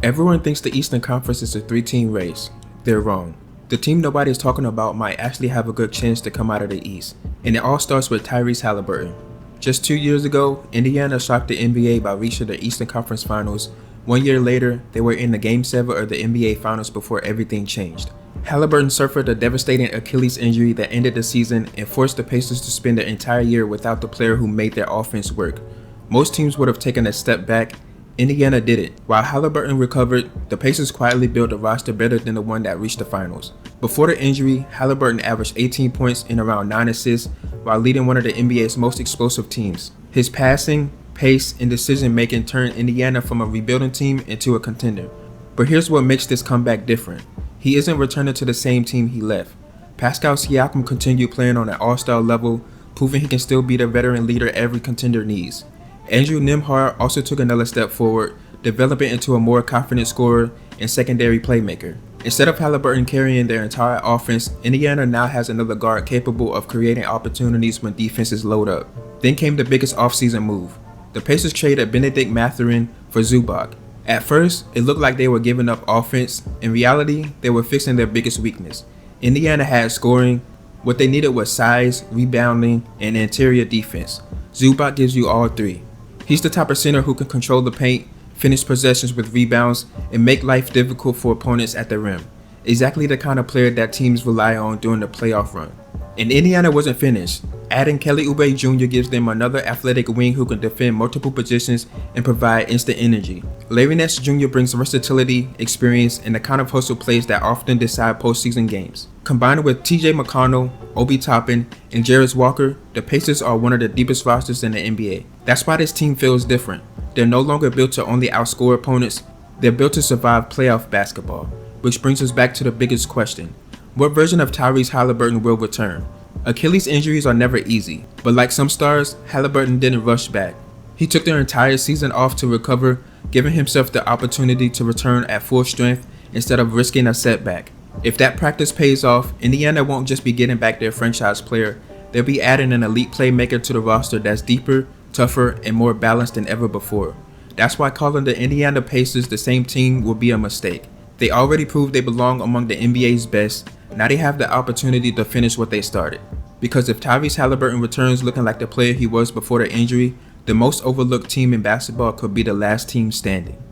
Everyone thinks the Eastern Conference is a 3-team race. They're wrong. The team nobody is talking about might actually have a good chance to come out of the East, and it all starts with Tyrese Haliburton. Just 2 years ago, Indiana shocked the NBA by reaching the Eastern Conference Finals. 1 year later, they were in the Game 7 of the NBA Finals before everything changed. Haliburton suffered a devastating Achilles injury that ended the season and forced the Pacers to spend the entire year without the player who made their offense work. Most teams would have taken a step back. Indiana didn't. While Haliburton recovered, the Pacers quietly built a roster better than the one that reached the finals. Before the injury, Haliburton averaged 18 points and around 9 assists while leading one of the NBA's most explosive teams. His passing, pace, and decision-making turned Indiana from a rebuilding team into a contender. But here's what makes this comeback different. He isn't returning to the same team he left. Pascal Siakam continued playing on an all-star level, proving he can still be the veteran leader every contender needs. Andrew Nembhard also took another step forward, developing into a more confident scorer and secondary playmaker. Instead of Haliburton carrying their entire offense, Indiana now has another guard capable of creating opportunities when defenses load up. Then came the biggest offseason move. The Pacers traded Benedict Mathurin for Zubac. At first, it looked like they were giving up offense. In reality, they were fixing their biggest weakness. Indiana had scoring. What they needed was size, rebounding, and interior defense. Zubac gives you all three. He's the type of center who can control the paint, finish possessions with rebounds, and make life difficult for opponents at the rim. Exactly the kind of player that teams rely on during the playoff run. And Indiana wasn't finished. Adding Kelly Oubre Jr. gives them another athletic wing who can defend multiple positions and provide instant energy. Larry Nance Jr. brings versatility, experience, and the kind of hustle plays that often decide postseason games. Combined with TJ McConnell, Obi Toppin, and Jarris Walker, the Pacers are one of the deepest rosters in the NBA. That's why this team feels different. They're no longer built to only outscore opponents, they're built to survive playoff basketball. Which brings us back to the biggest question. What version of Tyrese Haliburton will return? Achilles injuries are never easy, but like some stars, Haliburton didn't rush back. He took their entire season off to recover, giving himself the opportunity to return at full strength instead of risking a setback. If that practice pays off, Indiana won't just be getting back their franchise player, they'll be adding an elite playmaker to the roster that's deeper, tougher, and more balanced than ever before. That's why calling the Indiana Pacers the same team will be a mistake. They already proved they belong among the NBA's best. Now they have the opportunity to finish what they started. Because if Tyrese Haliburton returns looking like the player he was before the injury, the most overlooked team in basketball could be the last team standing.